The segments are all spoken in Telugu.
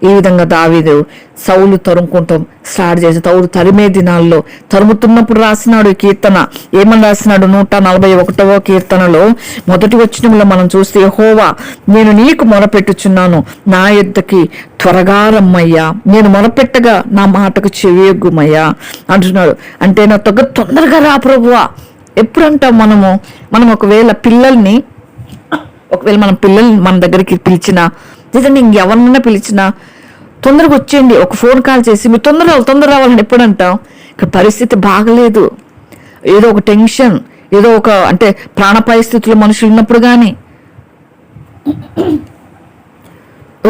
ఈ విధంగా దావీదు సౌలు తరుముకుంటాం స్టార్ట్ చేసి తరిమే దినాల్లో తరుముతున్నప్పుడు రాసినాడు ఈ కీర్తన. ఏమని రాసినాడు? 141వ కీర్తనలో మొదటి వచనంలో మనం చూస్తే, యెహోవా నేను నీకు మొరపెట్టుచున్నాను, నా యుద్ధకి త్వరగా రమ్మయ్యా, నేను మొరపెట్టగా నా మాటకు చెవియొగ్గుమయ్యా అంటున్నాడు. అంటే నా తొందరగా రా ప్రభువా. ఎప్పుడంటాం మనం ఒకవేళ మనం పిల్లల్ని మన దగ్గరికి పిలిచినా, లేదంటే ఇంకెవరినైనా పిలిచినా తొందరగా వచ్చేయండి, ఒక ఫోన్ కాల్ చేసి మీరు తొందర రావాలని ఎప్పుడు అంటాం? ఇక్కడ పరిస్థితి బాగలేదు, ఏదో ఒక టెన్షన్, ఏదో ఒక అంటే ప్రాణాపాయ స్థితిలో మనుషులు ఉన్నప్పుడు కానీ,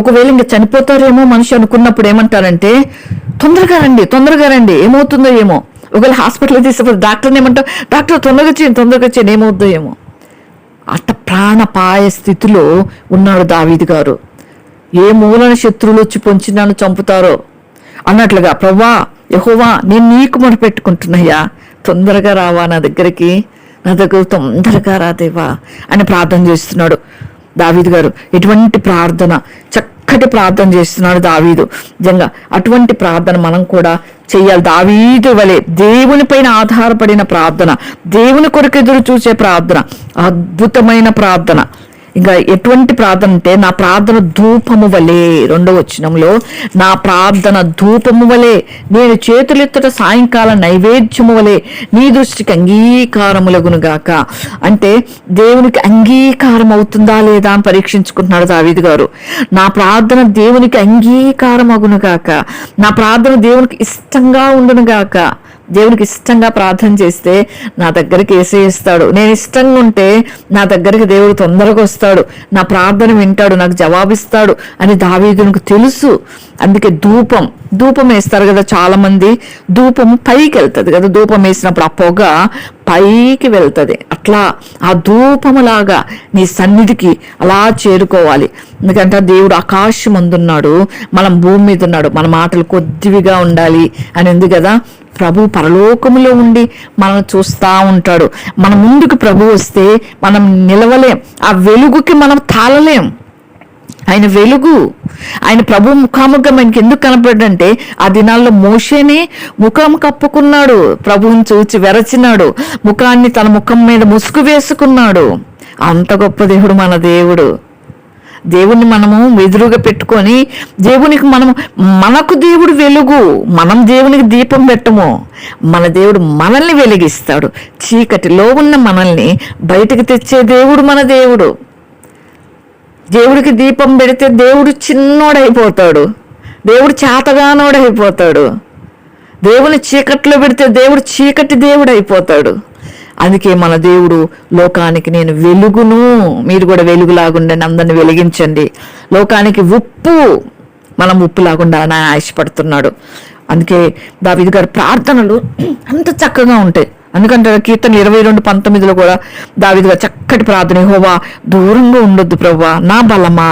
ఒకవేళ ఇంకా చనిపోతారేమో మనిషి అనుకున్నప్పుడు ఏమంటారంటే తొందరగా రండి ఏమవుతుందో ఏమో. ఒకవేళ హాస్పిటల్ తీసుకుపోతే డాక్టర్ని ఏమంటారు, డాక్టర్ తొందరగా చేయండి ఏమవుద్దో ఏమో. అట్ట ప్రాణపాయ స్థితిలో ఉన్నాడు దావీదు గారు. ఏ మూలన శత్రువులు వచ్చి పొంచి నన్ను చంపుతారో అన్నట్లుగా, ప్రభువా యెహోవా నేను నీకు మొరపెట్టుకుంటున్నాయా, తొందరగా రావా నా దగ్గరికి, నా దగ్గర తొందరగా రాదేవా అని ప్రార్థన చేస్తున్నాడు దావీదు గారు. ఎటువంటి ప్రార్థన, చక్కటి ప్రార్థన చేస్తున్నాడు దావీదు. నిజంగా అటువంటి ప్రార్థన మనం కూడా చెయ్యాలి. దావీదు వలె దేవుని పైన ఆధారపడిన ప్రార్థన, దేవుని కొరకు ఎదురు చూసే ప్రార్థన, అద్భుతమైన ప్రార్థన. ఇంకా ఎటువంటి ప్రార్థన అంటే, నా ప్రార్థన ధూపము వలె, 2వ వచనంలో నా ప్రార్థన ధూపము వలె, నేను చేతులెత్తట సాయంకాల నైవేద్యము వలె నీ దృష్టికి అంగీకారములగునుగాక. అంటే దేవునికి అంగీకారం అవుతుందా లేదా అని పరీక్షించుకుంటున్నాడు దావీదు గారు. నా ప్రార్థన దేవునికి అంగీకారం అగునుగాక, నా ప్రార్థన దేవునికి ఇష్టంగా ఉండునుగాక. దేవునికి ఇష్టంగా ప్రార్థన చేస్తే నా దగ్గరికి యేసయ్య, నేను ఇష్టంగా ఉంటే నా దగ్గరికి దేవుడు తొందరగా వస్తాడు, నా ప్రార్థన వింటాడు, నాకు జవాబిస్తాడు అని దావీదునికి తెలుసు. అందుకే ధూపం వేస్తారు కదా చాలా మంది, ధూపం పైకి వెళ్తుంది కదా, ధూపం వేసినప్పుడు ఆ పొగ పైకి వెళ్తుంది. అట్లా ఆ ధూపములాగా నీ సన్నిధికి అలా చేరుకోవాలి. ఎందుకంటే దేవుడు ఆకాశం అందున్నాడు, మనం భూమి మీద ఉన్నాడు, మన మాటలు కొద్దివిగా ఉండాలి అని ఉంది కదా. ప్రభు పరలోకములో ఉండి మనల్ని చూస్తూ ఉంటాడు. మన ముందుకు ప్రభు వస్తే మనం నిలవలేం, ఆ వెలుగుకి మనం తాళలేం. ఆయన వెలుగు, ఆయన ప్రభు ముఖాముఖం ఆయనకి ఎందుకు కనపడ్డంటే, ఆ దినాల్లో మోషేనే ముఖం కప్పుకున్నాడు, ప్రభువుని చూచి వెరచినాడు, ముఖాన్ని తన ముఖం మీద ముసుగు వేసుకున్నాడు. అంత గొప్ప దేవుడు మన దేవుడు. దేవుణ్ణి మనము ఎదురుగా పెట్టుకొని మనకు దేవుడు వెలుగు, మనం దేవునికి దీపం పెట్టము, మన దేవుడు మనల్ని వెలిగిస్తాడు. చీకటిలో ఉన్న మనల్ని బయటికి తెచ్చే దేవుడు మన దేవుడు. దేవుడికి దీపం పెడితే దేవుడు చిన్నోడైపోతాడు, దేవుడు చేతగానోడైపోతాడు. దేవుని చీకట్లో పెడితే దేవుడు చీకటి దేవుడు అయిపోతాడు. అందుకే మన దేవుడు లోకానికి నేను వెలుగును, మీరు కూడా వెలుగులాగుండండి, అందరిని వెలిగించండి. లోకానికి ఉప్పు, మనం ఉప్పులాగుండా అని ఆశపడుతున్నాడు. అందుకే దావీదు గారి ప్రార్థనలు అంత చక్కగా ఉంటాయి. అందుకంటే కీర్తన 22:19 కూడా దావీదు గారు చక్కటి ప్రార్థన, యెహోవా దూరంగా ఉండొద్దు ప్రభువా, నా బలమా,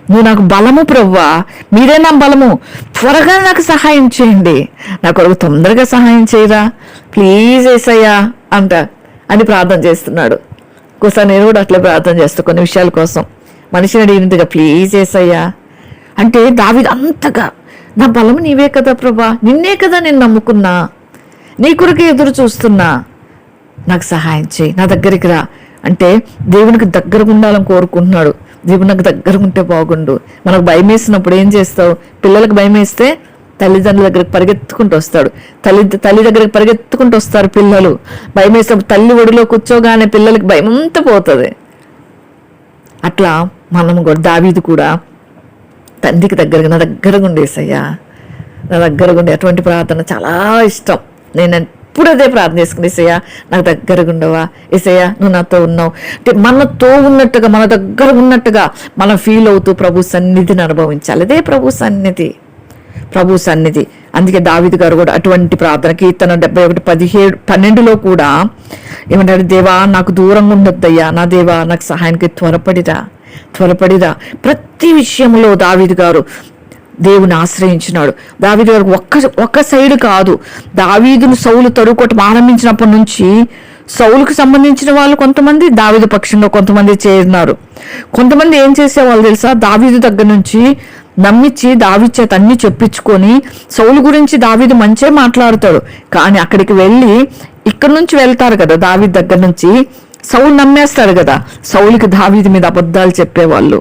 నువ్వు నాకు బలము ప్రభువా, మీరే నా బలము, త్వరగా నాకు సహాయం చేయండి, నా కొరకు తొందరగా సహాయం చేయరా ప్లీజ్ యేసయ్యా అని ప్రార్థన చేస్తున్నాడు. ఒకసారి నేను కూడా అట్లే ప్రార్థన చేస్తాను కొన్ని విషయాల కోసం. మనిషిని అడిగినట్టుగా ప్లీజ్ యేసయ్యా అంటే దావీదు అంతగా, నా బలము నీవే కదా ప్రభా, నిన్నే కదా నేను నమ్ముకున్నా, నీ కొరకే ఎదురు చూస్తున్నా, నాకు సహాయం చేయి, నా దగ్గరికి రా అంటే దేవునికి దగ్గరగా ఉండాలని కోరుకుంటున్నాడు. దేవుడు నాకు దగ్గరగా ఉంటే బాగుండు. మనకు భయం వేసినప్పుడు ఏం చేస్తావు? పిల్లలకు భయం వేస్తే తల్లిదండ్రుల దగ్గరికి పరిగెత్తుకుంటూ వస్తాడు, తల్లి దగ్గరికి పరిగెత్తుకుంటూ వస్తారు పిల్లలు. భయం వేసినప్పుడు తల్లి ఒడిలో కూర్చోగానే పిల్లలకి భయం అంతా పోతుంది. అట్లా మనం కూడా దావీదు కూడా తండ్రికి దగ్గరగా, నా దగ్గరగా ఉండేసయ్యా, నా దగ్గరగా ఉండే అటువంటి ప్రార్థన చాలా ఇష్టం. నేను ఎప్పుడు అదే ప్రార్థన చేసుకుని, ఏసయ్యా నాకు దగ్గరగా ఉండవా, ఏసయ్యా నువ్వు నాతో ఉన్నావు అంటే మనతో ఉన్నట్టుగా, మన దగ్గర ఉన్నట్టుగా మనం ఫీల్ అవుతూ ప్రభు సన్నిధిని అనుభవించాలి. అదే ప్రభు సన్నిధి. అందుకే దావీదు గారు కూడా అటువంటి ప్రార్థన, కీర్తన 71:17-12 కూడా ఏమంటారు, దేవా నాకు దూరంగా ఉండొద్దయ్యా, నా దేవా నాకు సహాయానికి త్వరపడిరా. ప్రతి విషయంలో దావీదు గారు దేవుని ఆశ్రయించినాడు. దావీదు గారు ఒక్క సైడ్ కాదు, దావీదును సౌలు తరుకోవటం ఆరంభించినప్పటి నుంచి సౌలుకు సంబంధించిన వాళ్ళు కొంతమంది దావీదు పక్షంలో కొంతమంది చేరినారు. కొంతమంది ఏం చేసేవాళ్ళు తెలుసా, దావీదు దగ్గర నుంచి నమ్మించి దావీదు చేత అన్ని చెప్పించుకొని సౌలు గురించి దావీదు మంచే మాట్లాడతాడు. కానీ అక్కడికి వెళ్ళి ఇక్కడి నుంచి వెళ్తారు కదా, దావీదు దగ్గర నుంచి సౌలు నమ్మేస్తాడు కదా. సౌలుకి దావీదు మీద అబద్ధాలు చెప్పేవాళ్ళు.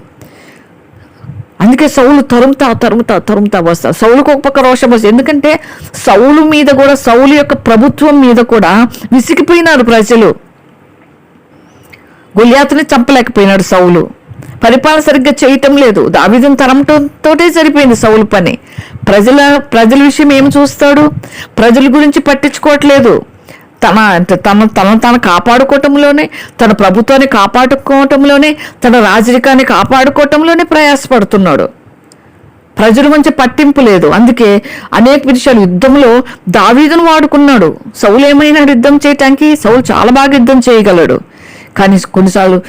అందుకే సౌలు తరుముతా వస్తారు. సౌలుకు ఒక పక్క రోషం వస్తుంది. ఎందుకంటే సౌలు మీద కూడా, సౌలు యొక్క ప్రభుత్వం మీద కూడా విసిగిపోయినారు ప్రజలు. గొల్యాతుని చంపలేకపోయినాడు సౌలు. పరిపాలన సరిగ్గా చేయటం లేదు. దావీదుని తరంతోటే సరిపోయింది సౌలు పని. ప్రజల విషయం ఏమి చూస్తాడు? ప్రజల గురించి పట్టించుకోవట్లేదు. తన కాపాడుకోవటంలోనే, తన ప్రభుత్వాన్ని కాపాడుకోవటంలోనే, తన రాజరికాన్ని కాపాడుకోవటంలోనే ప్రయాసపడుతున్నాడు. ప్రజల గురించి పట్టింపు లేదు. అందుకే అనేక విషయాలు యుద్ధంలో దావీదును వాడుకున్నాడు. సౌలు ఏమైనాడు యుద్ధం చేయటానికి? సౌలు చాలా బాగా యుద్ధం చేయగలడు. కానీ కొన్నిసార్లు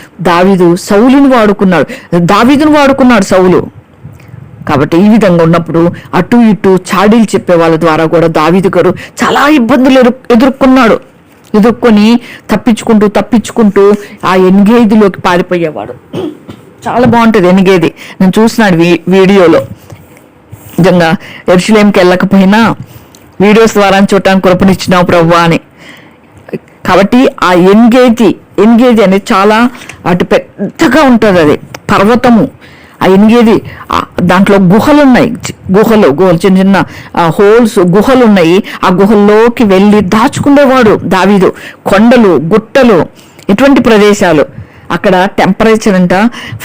దావీదును వాడుకున్నాడు సౌలు. కాబట్టి ఈ విధంగా ఉన్నప్పుడు అటు ఇటు చాడీలు చెప్పే వాళ్ళ ద్వారా కూడా దావీదు గారు చాలా ఇబ్బందులు ఎదుర్కొని తప్పించుకుంటూ ఆ ఎన్గేదిలోకి పారిపోయేవాడు. చాలా బాగుంటుంది ఎన్గేది. నేను చూసినాడు వీడియోలో. నిజంగా యెరూషలేంకి వెళ్ళకపోయినా వీడియోస్ ద్వారా చూడటానికి కృపనిచ్చినావు ప్రభువా అని. కాబట్టి ఆ ఎన్గేది అనేది చాలా అటు పెద్దగా ఉంటుంది. అది పర్వతము. ఆ ఎనిగేది దాంట్లో గుహలు ఉన్నాయి. గుహలు చిన్న చిన్న హోల్స్, గుహలు ఉన్నాయి. ఆ గుహల్లోకి వెళ్ళి దాచుకునేవాడు దావీదు. కొండలు, గుట్టలు, ఇటువంటి ప్రదేశాలు. అక్కడ టెంపరేచర్ అంట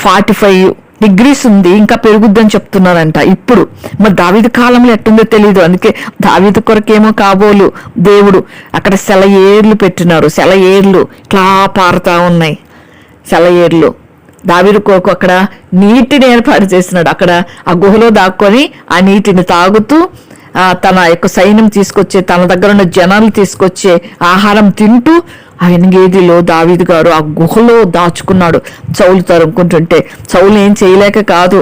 45 degrees ఉంది. ఇంకా పెరుగుద్దని చెప్తున్నారంట ఇప్పుడు. మరి దావీదు కాలంలో ఎట్టుందో తెలియదు. అందుకే దావీదు కొరకేమో కాబోలు దేవుడు అక్కడ సెలయేర్లు పెట్టినారు. సెలయేర్లు ఇట్లా పారుతా ఉన్నాయి. సెలయేర్లు దావీదు కొరకు అక్కడ నీటిని ఏర్పాటు చేసినాడు. అక్కడ ఆ గుహలో దాక్కొని ఆ నీటిని తాగుతూ తన యొక్క సైన్యం తీసుకొచ్చే, తన దగ్గర ఉన్న జనాలు తీసుకొచ్చే ఆహారం తింటూ ఆ ఎనిగేదిలో దావీదు గారు ఆ గుహలో దాచుకున్నాడు. సౌలు తరుముకుంటుంటే సౌలు ఏం చేయలేక కాదు,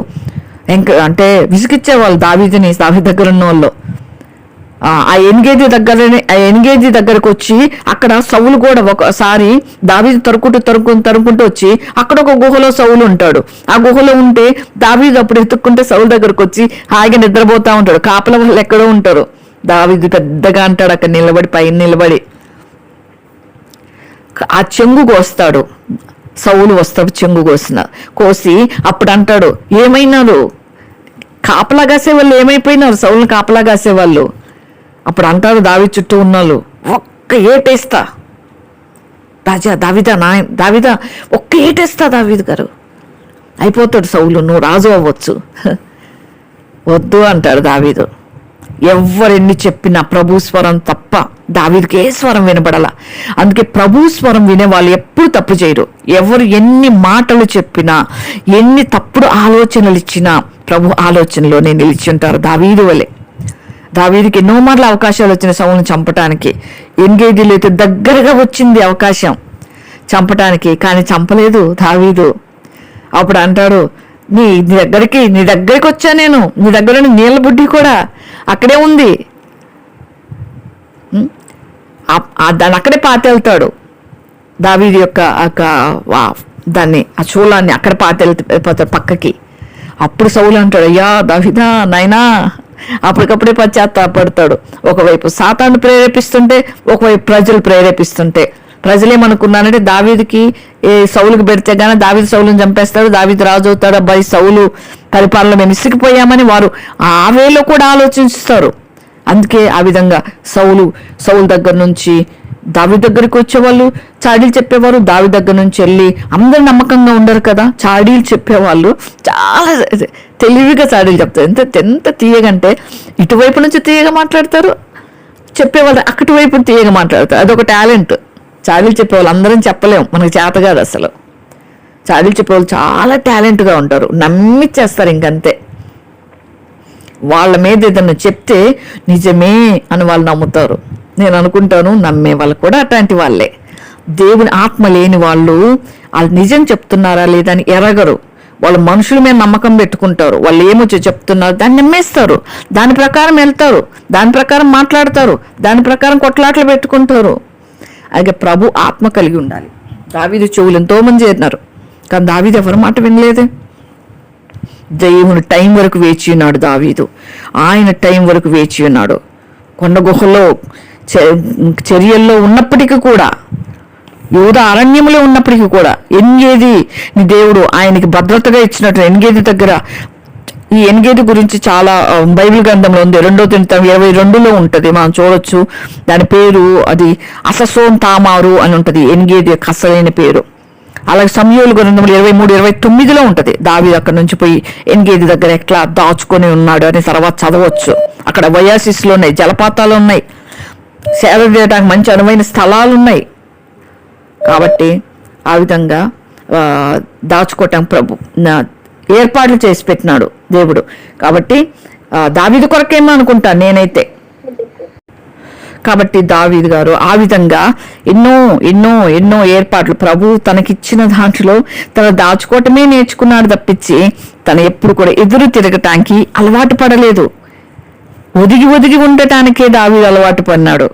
అంటే విసిగిచ్చేవాళ్ళు దావీదు దగ్గర ఉన్న వాళ్ళు. ఆ ఎనిగేది దగ్గరకు వచ్చి అక్కడ సౌలు కూడా ఒకసారి దావీదు తరుముకుంటూ వచ్చి అక్కడ ఒక గుహలో సౌలు ఉంటాడు. ఆ గుహలో ఉంటే దావీదు అప్పుడు ఎత్తుక్కుంటే సౌలు దగ్గరకు వచ్చి హాయిగా నిద్రపోతా ఉంటాడు. కాపల వాళ్ళు ఎక్కడో ఉంటారు. దావీదు పెద్దగా అంటాడు అక్కడ పైన నిలబడి ఆ చెంగు కోస్తాడు. సౌలు వస్తాడు, చెంగు కోసి అప్పుడు అంటాడు, ఏమైనారు కాపలా కాసేవాళ్ళు, ఏమైపోయినారు సౌలుని కాపలా కాసేవాళ్ళు. అప్పుడు అంటారు దావీదు చుట్టూ ఉన్నాళ్ళు, ఒక్క ఏటేస్తా దావీదా ఒక్క ఏటేస్తా దావీదు గారు, అయిపోతాడు సౌలు, నువ్వు రాజు అవ్వచ్చు. వద్దు అంటాడు దావీదు. ఎవరెన్ని చెప్పినా ప్రభు స్వరం తప్ప దావీదుకి ఏ స్వరం వినబడాల. అందుకే ప్రభు స్వరం వినే వాళ్ళు ఎప్పుడు తప్పు చేయరు. ఎవరు ఎన్ని మాటలు చెప్పినా, ఎన్ని తప్పుడు ఆలోచనలు ఇచ్చినా ప్రభు ఆలోచనలోనే నిలిచి ఉంటారు. దావీదు వలె. దావీదుకి ఎన్నో మార్లు అవకాశాలు వచ్చిన సౌలుని చంపటానికి. ఎన్గేదీలో అయితే దగ్గరగా వచ్చింది అవకాశం చంపటానికి, కానీ చంపలేదు దావీదు. అప్పుడు అంటాడు, నీ దగ్గరికి వచ్చా నేను, నీ దగ్గర నీళ్ళ బుడ్డి కూడా అక్కడే ఉంది, దాన్ని అక్కడే పాతెళ్తాడు. దావీదు యొక్క దాన్ని ఆ శూలాన్ని అక్కడ పాతెళ్తాడు పక్కకి. అప్పుడు సౌలు అంటాడు, అయ్యా దావీదా నాయనా, అప్పటికప్పుడే పశ్చాత్తాపడతాడు. ఒకవైపు సాతాను ప్రేరేపిస్తుంటే, ఒకవైపు ప్రజలు ప్రేరేపిస్తుంటే. ప్రజలేమనుకున్నానంటే దావీదుకి సౌలుకి పెడితే గానీ దావీదు సౌలుని చంపేస్తాడు, దావీదు రాజు అవుతాడు, అబ్బాయి సౌలు పరిపాలన మేము ఇసిగిపోయామని వారు ఆ వేలో కూడా ఆలోచిస్తారు. అందుకే ఆ విధంగా సౌలు దగ్గర నుంచి దావీదు దగ్గరికి వచ్చేవాళ్ళు చాడీలు చెప్పేవారు. దావీదు దగ్గర నుంచి వెళ్ళి అందరు నమ్మకంగా ఉండరు కదా, చాడీలు చెప్పేవాళ్ళు చాలా తెలివిగా చాడీలు చెప్తారు. ఎంత తీయగంటే ఇటువైపు నుంచి తీయగా మాట్లాడతారు, చెప్పేవాళ్ళు అటువైపు తీయగా మాట్లాడతారు. అదొక టాలెంట్. చాడీలు చెప్పేవాళ్ళు అందరం చెప్పలేము, మనకు చేత కాదు అసలు. చాడీలు చెప్పేవాళ్ళు చాలా టాలెంట్గా ఉంటారు, నమ్మిచ్చేస్తారు ఇంకంతే. వాళ్ళ మీద ఏదన్నా చెప్తే నిజమే అని వాళ్ళు నమ్ముతారు. నేను అనుకుంటాను నమ్మే వాళ్ళు కూడా అట్లాంటి వాళ్ళే. దేవుని ఆత్మ లేని వాళ్ళు నిజం చెప్తున్నారా లేదా అని ఎరగరు. వాళ్ళు మనుషుల మీద నమ్మకం పెట్టుకుంటారు. వాళ్ళు ఏమొచ్చి చెప్తున్నారు దాన్ని నమ్మేస్తారు, దాని ప్రకారం వెళ్తారు, దాని ప్రకారం మాట్లాడతారు, దాని ప్రకారం కొట్లాటలు పెట్టుకుంటారు. అలాగే ప్రభు ఆత్మ కలిగి ఉండాలి. దావీదు చెవులు ఎంతో మంది చేరినారు, కానీ దావీదు ఎవరి మాట వినలేదే. దేవుని టైం వరకు వేచి ఉన్నాడు దావీదు. ఆయన టైం వరకు వేచి ఉన్నాడు. కొండ గుహలో చర్యల్లో ఉన్నప్పటికీ కూడా, యూదా అరణ్యంలో ఉన్నప్పటికీ కూడా, ఎన్గేది నీ దేవుడు ఆయనకి భద్రతగా ఇచ్చినట్టు ఎన్గేది దగ్గర, ఈ ఎన్గేది గురించి చాలా బైబిల్ గ్రంథంలో ఉంది. 2:22 ఉంటుంది, మనం చూడొచ్చు. దాని పేరు అది అససోన్ తామారు అని ఉంటుంది, ఎన్గేది యొక్క అసలైన పేరు. అలాగే సమూయేలు గ్రంథంలో 23:29 ఉంటుంది. దావీదు అక్కడ నుంచి పోయి ఎన్గేది దగ్గర ఎట్లా దాచుకొని ఉన్నాడు అని తర్వాత చదవచ్చు. అక్కడ వయాసిస్లు ఉన్నాయి, జలపాతాలు ఉన్నాయి, సేవ చేయడానికి మంచి అనువైన స్థలాలు ఉన్నాయి. కాబట్టి ఆ విధంగా దాచుకోవటం ప్రభు ఏర్పాట్లు చేసి పెట్టినాడు దేవుడు. కాబట్టి దావీదు కొరకేమో అనుకుంటాను నేనైతే. కాబట్టి దావీదు గారు ఆ విధంగా ఎన్నో ఎన్నో ఎన్నో ఏర్పాట్లు ప్రభు తనకిచ్చిన దాంట్లో తను దాచుకోవటమే నేర్చుకున్నాడు తప్పించి తను ఎప్పుడు కూడా ఎదురు తిరగటానికి అలవాటు పడలేదు. ఒదిగి ఉండటానికే దావీదు అలవాటు పడినాడు.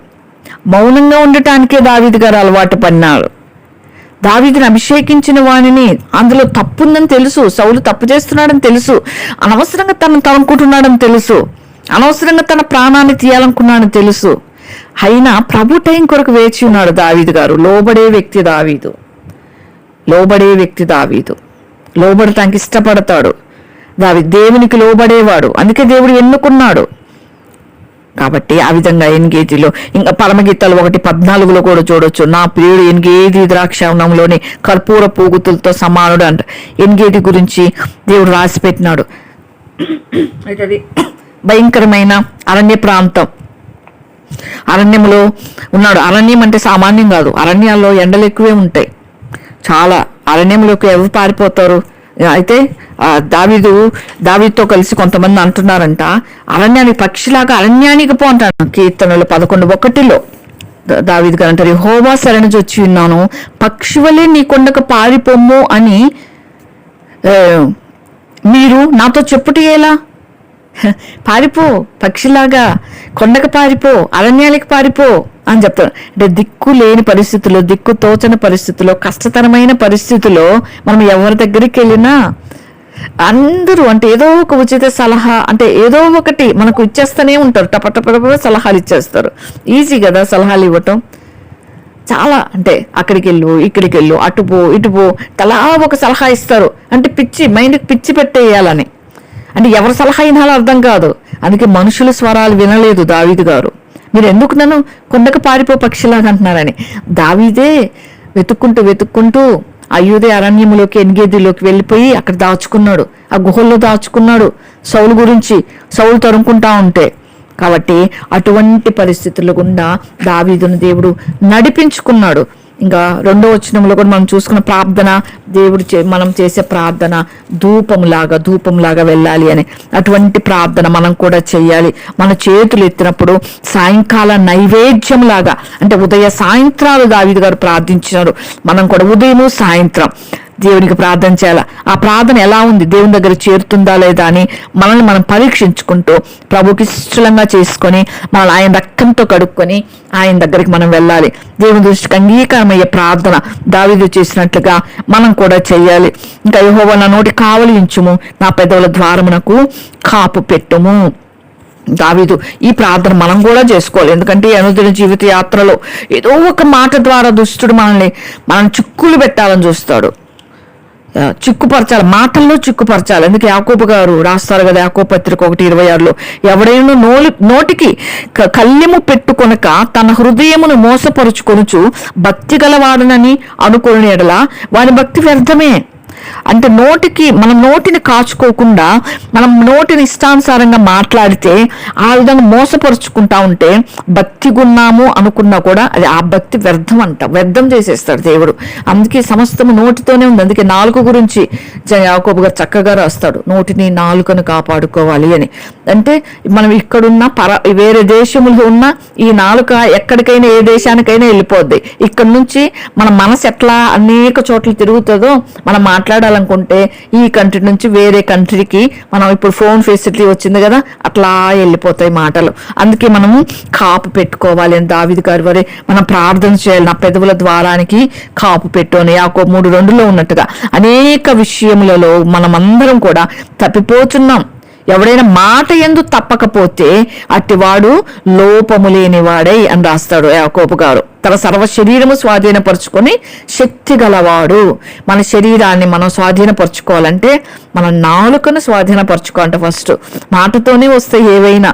మౌనంగా ఉండటానికే దావీదు గారు అలవాటు పడినాడు. దావీదుని అభిషేకించిన వాణిని అందులో తప్పుందని తెలుసు, సౌలు తప్పు చేస్తున్నాడని తెలుసు, అనవసరంగా తను తనుకుంటున్నాడని తెలుసు, అనవసరంగా తన ప్రాణాన్ని తీయాలనుకున్నాడని తెలుసు. అయినా ప్రభు టైం కొరకు వేచి ఉన్నాడు దావీదు గారు. లోబడే వ్యక్తి దావీదు లోబడటానికి ఇష్టపడతాడు. దేవునికి లోబడేవాడు, అందుకే దేవుడు ఎన్నుకున్నాడు. కాబట్టి ఆ విధంగా ఎన్గేదిలో ఇంకా పరమగీతాలు 1:14 కూడా చూడొచ్చు. నా ప్రియుడు ఎన్గేది ద్రాక్షవనంలోని కర్పూర పూగుతులతో సమానుడు అంట. ఎన్గేది గురించి దేవుడు రాసి పెట్టినాడు. అయితే అది భయంకరమైన అరణ్య ప్రాంతం, అరణ్యంలో ఉన్నాడు. అరణ్యం అంటే సామాన్యం కాదు. అరణ్యాల్లో ఎండలు ఎక్కువే ఉంటాయి చాలా. అరణ్యంలోకి ఎవరు పారిపోతారు? అయితే దావీదుతో కలిసి కొంతమంది అంటున్నారంట, అరణ్యానికి పక్షిలాగా అరణ్యానికి పో అంటాడు. కీర్తనలు 11:1 దావీదు గారు అంటారు, యెహోవా శరణుజొచ్చి ఉన్నాను, పక్షివలే నీ కొండకు పారిపోమ్ము అని మీరు నాతో చెప్పుటి ఎలా? పారిపో, పక్షిలాగా కొండకు పారిపో, అరణ్యాలకు పారిపో అని చెప్తాడు. అంటే దిక్కు లేని పరిస్థితుల్లో, దిక్కు తోచని పరిస్థితుల్లో, కష్టతరమైన పరిస్థితుల్లో మనం ఎవరి దగ్గరికి వెళ్ళినా అందరూ అంటే ఏదో ఒక ఉచిత సలహా అంటే ఏదో ఒకటి మనకు ఇచ్చేస్తూనే ఉంటారు. టపటప సలహాలు ఇచ్చేస్తారు. ఈజీ కదా సలహాలు ఇవ్వటం. చాలా అంటే అక్కడికి వెళ్ళు, ఇక్కడికి వెళ్ళు, అటుపో ఇటుపో, తలా ఒక సలహా ఇస్తారు. అంటే మైండ్కి పిచ్చి పెట్టేయాలని. అంటే ఎవరి సలహా అయినాలో అర్థం కాదు. అందుకే మనుషుల స్వరాలు వినలేదు దావీదు గారు. మీరు ఎందుకు నన్ను కొండకు పారిపో పక్షిలాగా అంటున్నారని. దావీదే వెతుక్కుంటూ అయ్యూదే అరణ్యములోకి ఎన్గేదిలోకి వెళ్ళిపోయి అక్కడ దాచుకున్నాడు, ఆ గుహల్లో దాచుకున్నాడు సౌలు తరుముకుంటా ఉంటే. కాబట్టి అటువంటి పరిస్థితుల గుండా దావీదును దేవుడు నడిపించుకున్నాడు. ఇంకా 2వ వచనంలో కూడా మనం చూసుకున్న ప్రార్థన, మనం చేసే ప్రార్థన ధూపంలాగా వెళ్ళాలి అని. అటువంటి ప్రార్థన మనం కూడా చెయ్యాలి. మన చేతులు ఎత్తినప్పుడు సాయంకాల నైవేద్యం లాగా, అంటే ఉదయ సాయంత్రాలు దావీదు గారు ప్రార్థించినారు. మనం కూడా ఉదయం సాయంత్రం దేవునికి ప్రార్థన చేయాలి. ఆ ప్రార్థన ఎలా ఉంది, దేవుని దగ్గర చేరుతుందా లేదా అని మనల్ని మనం పరీక్షించుకుంటూ ప్రభుకి ఇష్టంగా చేసుకొని మనల్ని ఆయన రక్తంతో కడుక్కొని ఆయన దగ్గరికి మనం వెళ్ళాలి. దేవుని దృష్టికి అంగీకారమయ్యే ప్రార్థన దావీదు చేసినట్లుగా మనం కూడా చెయ్యాలి. ఇంకా యెహోవా నా నోటి కావలి ఉంచుము, నా పెదవుల ద్వారమునకు కాపు పెట్టుము. దావీదు ఈ ప్రార్థన మనం కూడా చేసుకోవాలి. ఎందుకంటే అనుదిన జీవిత యాత్రలో ఏదో ఒక మాట ద్వారా దుష్టుడు మనం చిక్కులు పెట్టాలని చూస్తాడు, చిక్కుపరచాలి, మాటల్లో చిక్కుపరచాలి. అందుకే యాకోబు గారు రాస్తారు కదా, యాకోబు పత్రిక 1:26 ఎవడైనా నోటికి కళ్ళెము పెట్టుకొనక తన హృదయమును మోసపరుచుకొనుచు భక్తి గలవాడనని అనుకుని ఎడల వాని భక్తి వ్యర్థమే. అంటే మనం నోటిని కాచుకోకుండా మనం నోటిని ఇష్టానుసారంగా మాట్లాడితే ఆ విధంగా మోసపరుచుకుంటా ఉంటే భక్తి గున్నాము అనుకున్నా కూడా అది ఆ భక్తి వ్యర్థం చేసేస్తాడు దేవుడు. అందుకే సమస్తము నోటితోనే ఉంది. అందుకే నాలుక గురించి యాకోబు గారు చక్కగా రాస్తాడు, నోటిని నాలుకను కాపాడుకోవాలి అని. అంటే మనం ఇక్కడున్న వేరే దేశములో ఉన్న ఈ నాలుక ఎక్కడికైనా ఏ దేశానికైనా వెళ్ళిపోద్ది. ఇక్కడ నుంచి మన మనసు ఎట్లా అనేక చోట్ల తిరుగుతుందో మనం మాట్లాడాలనుకుంటే ఈ కంట్రీ నుంచి వేరే కంట్రీకి మనం ఇప్పుడు ఫోన్ ఫెసిలిటీ వచ్చింది కదా, అట్లా వెళ్ళిపోతాయి మాటలు. అందుకే మనము కాపు పెట్టుకోవాలి అని దావీదు గారి వరే మనం ప్రార్థన చేయాలి. నా పెదవుల ద్వారానికి కాపు పెట్టు అని యాకోబు 3:2 ఉన్నట్టుగా అనేక విషయములలో మనమందరం కూడా తప్పిపోతున్నాం. ఎవడైనా మాట యందు తప్పకపోతే అట్టివాడు లోపము లేనివాడై అని రాస్తాడు యాకోబు గారు. తన సర్వ శరీరము స్వాధీనపరుచుకొని శక్తి గలవాడు. మన శరీరాన్ని మనం స్వాధీనపరచుకోవాలంటే మన నాలుకను స్వాధీనపరచుకోవాలంటే ఫస్ట్ మాటతోనే వస్తాయి ఏవైనా.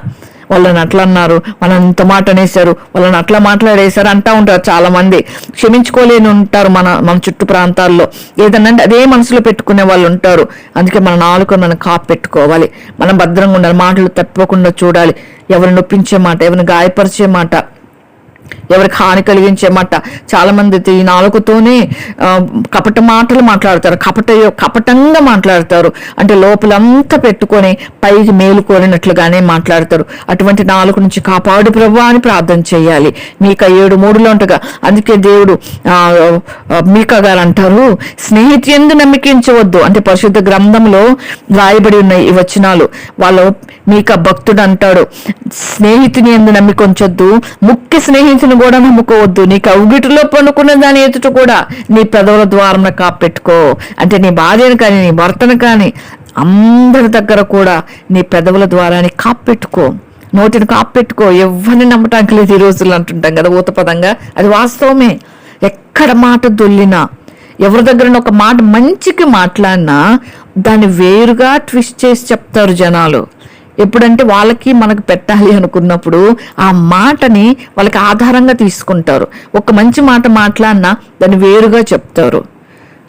వాళ్ళని అట్లా అన్నారు, వాళ్ళని ఇంత మాట అనేసారు, వాళ్ళని అట్లా మాట్లాడేశారు అంటా ఉంటారు చాలా మంది. క్షమించుకోలేని ఉంటారు మన చుట్టూ ప్రాంతాల్లో. ఏదన్నా అదే మనసులో పెట్టుకునే వాళ్ళు ఉంటారు. అందుకే మన నాలుక మనం కాపు పెట్టుకోవాలి. మనం భద్రంగా ఉండాలి, మాటలు తప్పకుండా చూడాలి. ఎవరిని నొప్పించే మాట, ఎవరిని గాయపరిచే మాట, ఎవరికి హాని కలిగించే మాట. చాలా మంది ఈ నాలుకతోనే కపట మాటలు మాట్లాడతారు, కపటంగా మాట్లాడతారు. అంటే లోపలంతా పెట్టుకొని పైకి మేలు కోరినట్లుగానే మాట్లాడతారు. అటువంటి నాలుక నుంచి కాపాడు ప్రభువా అని ప్రార్థన చేయాలి. మీకా 7:3 ఉంటగా. అందుకే దేవుడు మీకా గారు అంటారు, స్నేహితు యందు నమ్మికించవద్దు. అంటే పరిశుద్ధ గ్రంథంలో రాయబడి ఉన్నాయి ఈ వచనాలు. వాళ్ళు మీకా భక్తుడు అంటాడు, స్నేహితుని యందు నమ్మికొంచొద్దు, ముఖ్య స్నేహితుని కూడా నమ్ముకోవద్దు. నీ కౌగిటిలో పనుకున్న దాని ఎదుట కూడా నీ పెదవుల ద్వారం కాపెట్టుకో. అంటే నీ భార్యను కానీ నీ భర్తను కానీ అందరి దగ్గర కూడా నీ పెదవుల ద్వారాని కాపెట్టుకో, నోటిని కాపెట్టుకో. ఎవరిని నమ్మటానికి లేదు ఈ రోజుల్లో అంటుంటాం కదా ఊతపదంగా. అది వాస్తవమే. ఎక్కడ మాట దొల్లినా, ఎవరి దగ్గర ఒక మాట మంచికి మాట్లాడినా దాన్ని వేరుగా ట్విస్ట్ చేసి చెప్తారు జనాలు. ఎప్పుడంటే వాళ్ళకి మనకు పెట్టాలి అనుకున్నప్పుడు ఆ మాటని వాళ్ళకి ఆధారంగా తీసుకుంటారు. ఒక మంచి మాట మాట్లాడినా దాన్ని వేరుగా చెప్తారు.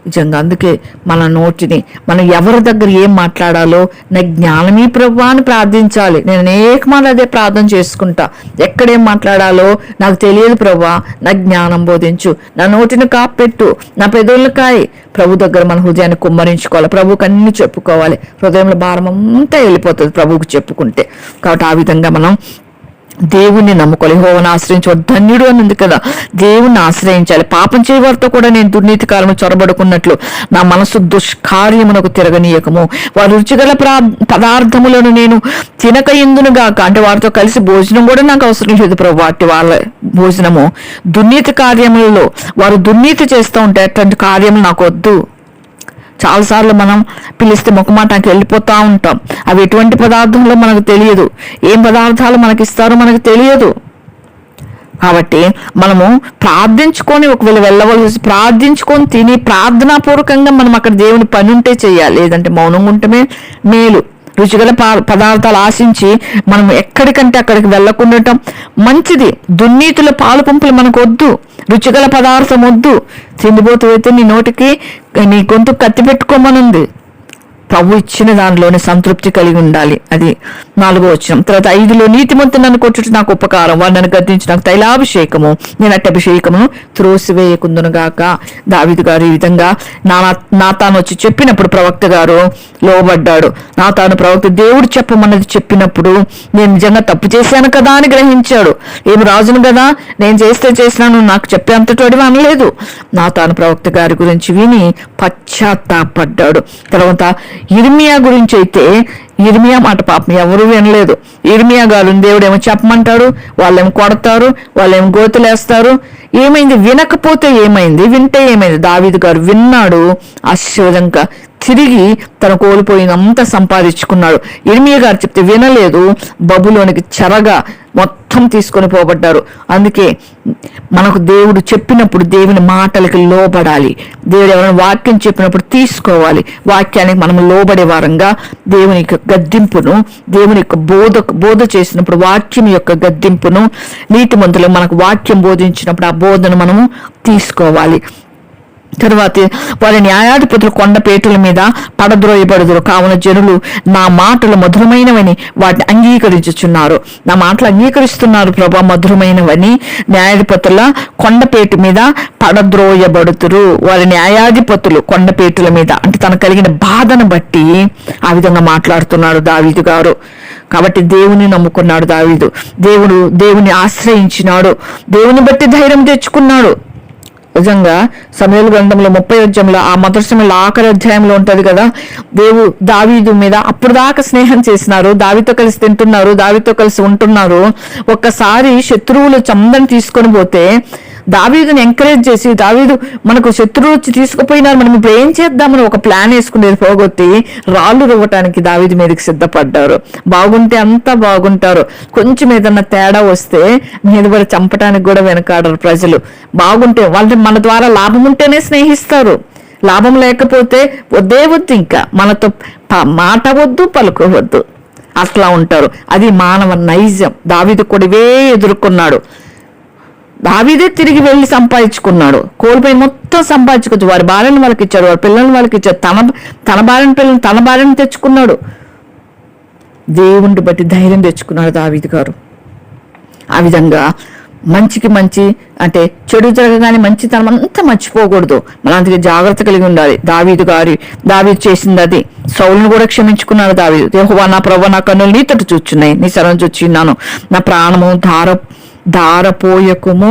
నిజంగా అందుకే మన నోటిని మనం ఎవరి దగ్గర ఏం మాట్లాడాలో నా జ్ఞానమీ ప్రభువా అని ప్రార్థించాలి. నేను అనేక మార్లు అదే ప్రార్థన చేసుకుంటా. ఎక్కడేం మాట్లాడాలో నాకు తెలియదు ప్రభువా, నా జ్ఞానం బోధించు, నా నోటిని కాపెట్టు, నా పెదవులను కాయి. ప్రభు దగ్గర మన హృదయాన్ని కుమ్మరించుకోవాలి, ప్రభువుకి అన్ని చెప్పుకోవాలి. హృదయంలో భారం అంతా వెళ్ళిపోతుంది ప్రభువుకి చెప్పుకుంటే. కాబట్టి ఆ విధంగా మనం దేవుణ్ణి నమ్ముకోవాలి. యెహోవాను ఆశ్రయించు ధన్యుడు అని ఉంది కదా, దేవుణ్ణి ఆశ్రయించాలి. పాపం చేయవారితో కూడా నేను దుర్నీతి కాలము చొరబడుకున్నట్లు నా మనసు దుష్కార్యమునకు తిరగనీయకము. వారి రుచిగల పదార్థములను నేను తినక ఎందునుగాక. అంటే వారితో కలిసి భోజనం కూడా నాకు అవసరం లేదు ప్రభు. వాటి వాళ్ళ భోజనము దుర్నీతి కార్యములలో వారు దుర్నీతి చేస్తూ ఉంటే అటువంటి కార్యములు నాకు వద్దు. చాలాసార్లు మనం పిలిస్తే ముఖమాటానికి వెళ్ళిపోతూ ఉంటాం. అవి ఎటువంటి పదార్థంలో మనకు తెలియదు, ఏం పదార్థాలు మనకి ఇస్తారో మనకు తెలియదు. కాబట్టి మనము ప్రార్థించుకొని, ఒకవేళ వెళ్ళవలసి ప్రార్థించుకొని తిని ప్రార్థనాపూర్వకంగా మనం అక్కడ దేవుని పని ఉంటే చేయాలి. లేదంటే మౌనంగా ఉంటమే మేలు. రుచిగల పదార్థాలు ఆశించి మనం ఎక్కడికంటే అక్కడికి వెళ్ళకుండా మంచిది. దుర్నీతుల పాలు పంపులు మనకు వద్దు, రుచిగల పదార్థం వద్దు. తిండిపోతూ అయితే నీ నోటికి నీ గొంతు కత్తి పెట్టుకోమనుంది. ప్రభు ఇచ్చిన దానిలోనే సంతృప్తి కలిగి ఉండాలి. అది 4వ వచనం. తర్వాత 5లో నీతిమంతుడు నన్ను కొట్టుట నాకు ఉపకారం, వాడు నన్ను గద్దించి నాకు తైలాభిషేకము, నేను అట్టి అభిషేకమును త్రోసివేయకుందునుగాక. దావీదు గారు ఈ విధంగా నాతాను వచ్చి చెప్పినప్పుడు ప్రవక్త గారు లోబడ్డాడు. నాతాను ప్రవక్త దేవుడు చెప్పమన్నది చెప్పినప్పుడు నేను నిజంగా తప్పు చేశాను కదా అని గ్రహించాడు. ఏమి రాజును కదా, నేను చేసినాను, నాకు చెప్పేంతటి అనలేదు. నాతాను ప్రవక్త గారి గురించి విని పశ్చాత్తాపడ్డాడు. తర్వాత యిర్మియా గురించి అయితే, యిర్మియా మాట పాపం ఎవరు వినలేదు. యిర్మియా గారు దేవుడు ఏమో చెప్పమంటాడు, వాళ్ళేమో కొడతారు, వాళ్ళేమో గోతులేస్తారు. ఏమైంది? వినకపోతే ఏమైంది, వింటే ఏమైంది? దావీదు గారు విన్నాడు, ఆశీర్వాదంగా తిరిగి తన కోల్పోయినంత సంపాదించుకున్నాడు. యిర్మియా గారు చెప్తే వినలేదు, బబులోనికి చెరగా మొత్తం తీసుకొని పోబడ్డారు. అందుకే మనకు దేవుడు చెప్పినప్పుడు దేవుని మాటలకి లోబడాలి. దేవుడు ఎవరైనా వాక్యం చెప్పినప్పుడు తీసుకోవాలి. వాక్యానికి మనం లోబడే వారంగా దేవుని యొక్క గద్దింపును, దేవుని యొక్క బోధ చేసినప్పుడు వాక్యం యొక్క గద్దింపును, నీతిమంతులు మనకు వాక్యం బోధించినప్పుడు ఆ బోధను మనము తీసుకోవాలి. తరువాత వారి న్యాయాధిపతులు కొండపేటల మీద పడద్రోయబడుదురు. కావున జనులు నా మాటలు మధురమైనవని వాటిని అంగీకరించుచున్నారు. నా మాటలు అంగీకరిస్తున్నారు ప్రభా, మధురమైనవని. న్యాయాధిపతుల కొండపేట మీద పడద్రోయబడుతురు. వారి న్యాయాధిపతులు కొండపేటల మీద, అంటే తనకు కలిగిన బాధను బట్టి ఆ విధంగా మాట్లాడుతున్నాడు దావీదు గారు. కాబట్టి దేవుని నమ్ముకున్నాడు దావీదు. దేవుని ఆశ్రయించినాడు, దేవుని బట్టి ధైర్యం తెచ్చుకున్నాడు. నిజంగా సమూయేలు గ్రంథంలో 30 అధ్యాయంలో ఆ మొదటి సమయంలో ఆఖరి అధ్యాయంలో ఉంటది కదా, దావీదు మీద అప్పుడు దాకా స్నేహం చేసినారు, దావీదుతో కలిసి తింటున్నారు, దావీదుతో కలిసి ఉంటున్నారు. ఒక్కసారి శత్రువులు చందని తీసుకొని పోతే దావీదుని ఎంకరేజ్ చేసి, దావీదు మనకు శత్రువులు వచ్చి తీసుకుపోయినారు, మనం ఇప్పుడు ఏం చేద్దామని ఒక ప్లాన్ వేసుకునేది పోగొట్టి రాళ్ళు రువ్వటానికి దావీదు మీదకి సిద్ధపడ్డారు. బాగుంటే అంతా బాగుంటారు, కొంచెం ఏదన్నా తేడా వస్తే మీద కూడా చంపటానికి కూడా వెనకాడరు ప్రజలు. బాగుంటే వాళ్ళని మన ద్వారా లాభం ఉంటేనే స్నేహిస్తారు, లాభం లేకపోతే వద్దే వద్దు, ఇంకా మనతో మాట వద్దు, పలుకోవద్దు, అట్లా ఉంటారు. అది మానవ నైజం. దావీదు కూడా ఇవే ఎదుర్కొన్నాడు. దావీదే తిరిగి వెళ్ళి సంపాదించుకున్నాడు, కోల్పోయి మొత్తం సంపాదించుకోవచ్చు. వారి భార్యను వాళ్ళకి ఇచ్చాడు, వారి పిల్లల్ని వాళ్ళకి ఇచ్చాడు, తన భార్యను పిల్లల్ని తన భార్యను తెచ్చుకున్నాడు. దేవుణ్ణి బట్టి ధైర్యం తెచ్చుకున్నాడు దావీదు గారు. ఆ విధంగా మంచికి మంచి అంటే చెడు జరగగానే మంచితనం అంతా మర్చిపోకూడదు, మనం అందుకే జాగ్రత్త కలిగి ఉండాలి. దావీదు చేసింది అది. సౌలును కూడా క్షమించుకున్నాడు దావీదు. యెహోవా నా ప్రభువా, నా కన్నులు నీ తట్టు చూచున్నాయి, నీ శరణు చూచున్నాను, నా ప్రాణము దారపోయకుము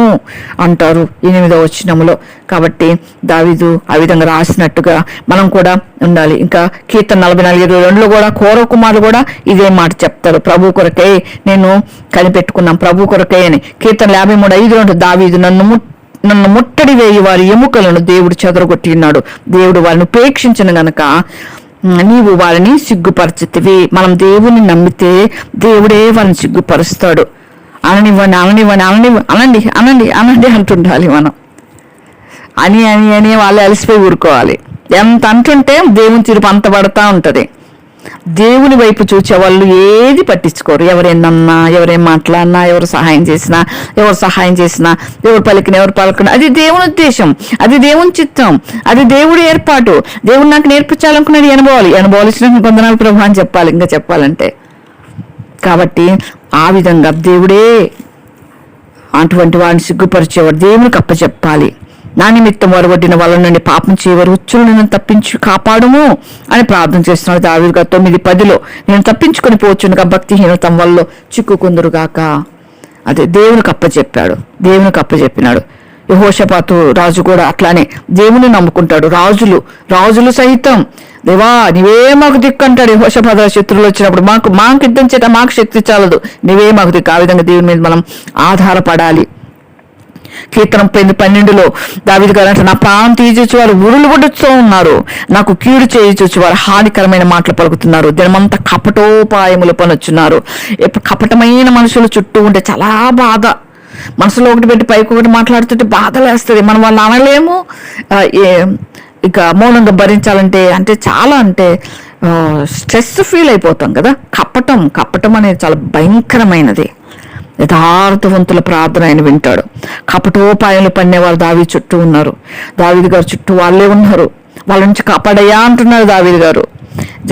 అంటారు 8వ వచనంలో. కాబట్టి దావీదు ఆ విధంగా రాసినట్టుగా మనం కూడా ఉండాలి. ఇంకా కీర్తన 44:22 కూడా కోర కుమారులు కూడా ఇదే మాట చెప్తారు, ప్రభు కొరకే నేను కనిపెట్టుకున్నాం, ప్రభు కొరకే అని. కీర్తన 53:5 దావీదు నన్ను ముట్టడి వేయి వారి ఎముకలను దేవుడు చెదరగొట్టి ఉన్నాడు, దేవుడు వారిని ఉపేక్షించిన గనక నీవు వారిని సిగ్గుపరచితివి. మనం దేవుని నమ్మితే దేవుడే వారిని సిగ్గుపరుస్తాడు. అనండి అంటుండాలి మనం. అని వాళ్ళు అలసిపోయి ఊరుకోవాలి. ఎంత అంటుంటే దేవుని తీర్పు అంత పడతా ఉంటది. దేవుని వైపు చూచే వాళ్ళు ఏది పట్టించుకోరు. ఎవరేనన్నా, ఎవరేం మాట్లాడినా, ఎవరు సహాయం చేసినా, ఎవరు పలకనా, అది దేవుని ఉద్దేశం, అది దేవుని చిత్తం, అది దేవుడి ఏర్పాటు. దేవుడు నాకు నేర్పించాలనుకున్నది అనుభవాల్సిన కొందనాలు ప్రభు అని చెప్పాలి, ఇంకా చెప్పాలంటే. కాబట్టి ఆ విధంగా దేవుడే అటువంటి వాడిని సిగ్గుపరిచేవాడు, దేవునికి అప్పచెప్పాలి. నా నిమిత్తం వరవడ్డిన వాళ్ళ నుండి పాపం చేయవారు ఉచ్చులను తప్పించి కాపాడుము అని ప్రార్థన చేస్తున్నాడు దావీదు గారు 9:10. నేను తప్పించుకొని పోచునుగా భక్తిహీనతం వల్ల చిక్కుకుందురుగాక. అదే దేవునికి అప్పచెప్పినాడు. యెహోషాపాతు రాజు కూడా అట్లానే దేవుని నమ్ముకుంటాడు. రాజులు సహితం దేవా నీవే మాకు దిక్కు అంటాడు. యెహోషాపాతు శత్రువులు వచ్చినప్పుడు మాకు యుద్ధం చేత మాకు శక్తి చాలదు, నీవే మాకు దిక్కు. ఆ విధంగా దేవుని మీద మనం ఆధారపడాలి. కీర్తన 12 దావీదు గారు అంటే నా ప్రాణం తీయచూచి వారు ఉరులు కొడుతూ ఉన్నారు, నాకు కీడు చేయచూచి వారు హానికరమైన మాటలు పలుకుతున్నారు, దినమంతా కపటోపాయములు పనొచ్చున్నారు. కపటమైన మనుషులు చుట్టూ ఉంటే చాలా బాధ. మనసులో ఒకటి పెట్టి పైకి ఒకటి మాట్లాడుతుంటే బాధలేస్తుంది. మనం వాళ్ళు అనలేము, ఇక మౌనంగా భరించాలంటే చాలా స్ట్రెస్ ఫీల్ అయిపోతాం కదా. కపటం అనేది చాలా భయంకరమైనది. యథార్థవంతుల ప్రార్థన ఆయన వింటాడు. కపటోపాయాలు పన్నేవారు దావీదు చుట్టూ ఉన్నారు. దావీదు గారు చుట్టూ వాళ్ళే ఉన్నారు. వాళ్ళ నుంచి కాపాడయ్యా అంటున్నారు దావీదు గారు.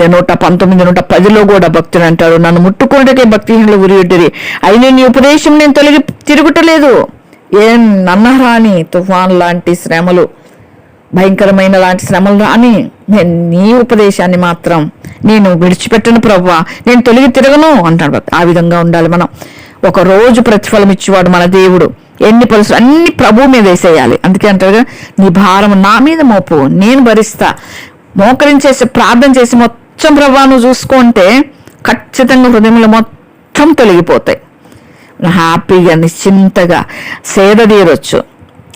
119, 110 కూడా భక్తులు అంటారు, నన్ను ముట్టుకుంటే భక్తిహీనులు ఉరియుడ్డిరి, అయినా నీ ఉపదేశం నేను తిరుగుటలేదు. ఏం నన్నరాని తుఫాన్ లాంటి శ్రమలు, భయంకరమైన లాంటి శ్రమలు రాని నీ ఉపదేశాన్ని మాత్రం నేను విడిచిపెట్టను ప్రభువా, నేను తిరగను అంటాడు. ఆ విధంగా ఉండాలి మనం. ఒక రోజు ప్రతిఫలం ఇచ్చేవాడు మన దేవుడు. ఎన్ని పరిస్థితులు అన్ని ప్రభు మీద వేసేయాలి. అందుకే అంటారుగా, నీ భారం నా మీద మోపు, నేను భరిస్తా. మోకరించేసి ప్రార్థన చేసి మొత్తం ప్రభువా నువ్వు చూసుకుంటే ఖచ్చితంగా హృదయంలో మొత్తం తొలగిపోతాయి. హ్యాపీగా నిశ్చింతగా సేద తీరొచ్చు.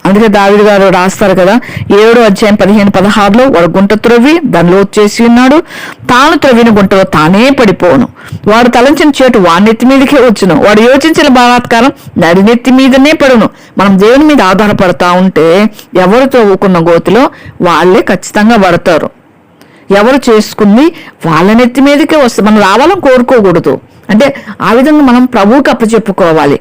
అందుకే దావీదు గారు రాస్తారు కదా 7వ అధ్యాయం 15-16 వాడు గుంట త్రవ్వి దానిలో వచ్చేసి ఉన్నాడు, తాను త్రవ్విన గుంటలో తానే పడిపోను, వాడు తలంచిన చేటు వాడినెత్తి మీదకే వచ్చును, వాడు యోచించిన బలాత్కారం నడినెత్తి మీదనే పడును. మనం దేవుని మీద ఆధారపడతా ఉంటే ఎవరు తవ్వుకున్న గోతిలో వాళ్ళే ఖచ్చితంగా పడతారు. ఎవరు చేసుకుంది వాళ్ళ నెత్తి మీదకే వస్తుంది. మనం రావాలని కోరుకోకూడదు. అంటే ఆ విధంగా మనం ప్రభువుకి అప్పచెప్పుకోవాలి.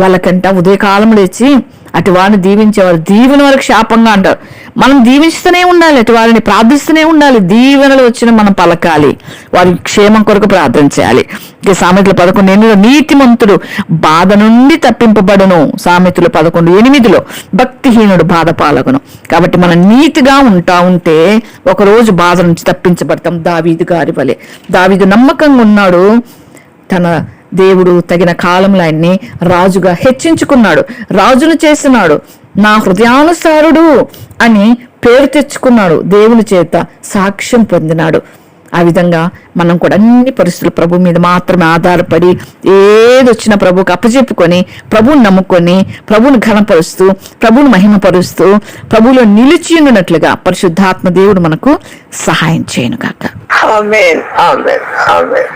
వాళ్ళకంట ఉదయకాలం లేచి అటు వారిని దీవించేవారు దీవెన వారికి శాపంగా అంటారు. మనం దీవిస్తూనే ఉండాలి, అటు వారిని ప్రార్థిస్తూనే ఉండాలి. దీవెనలు వచ్చిన మనం పలకాలి, వారి క్షేమం కొరకు ప్రార్థన చేయాలి. ఇక సామెతలు 11:8 నీతిమంతుడు బాధ నుండి తప్పింపబడును, సామెతలు 11:8 భక్తిహీనుడు బాధ పాలగును. కాబట్టి మనం నీతిగా ఉంటే ఒకరోజు బాధ నుంచి తప్పించబడతాం. దావీదు గారి వలె దావీదు నమ్మకంగా ఉన్నాడు. తన దేవుడు తగిన కాలంలో ఆయన్ని రాజుగా హెచ్చించుకున్నాడు, రాజును చేస్తున్నాడు. నా హృదయానుసారుడు అని పేరు తెచ్చుకున్నాడు, దేవుని చేత సాక్ష్యం పొందినాడు. ఆ విధంగా మనం కూడా అన్ని పరిస్థితులు ప్రభు మీద మాత్రమే ఆధారపడి ఏది వచ్చినా ప్రభువుకి అప్పచెప్పుకొని, ప్రభువుని నమ్ముకొని, ప్రభువుని ఘనపరుస్తూ, ప్రభువుని మహిమపరుస్తూ, ప్రభువులో నిలిచి ఉన్నట్లుగా పరిశుద్ధాత్మ దేవుడు మనకు సహాయం చేయను గాక. ఆమేన్ ఆమేన్ ఆమేన్.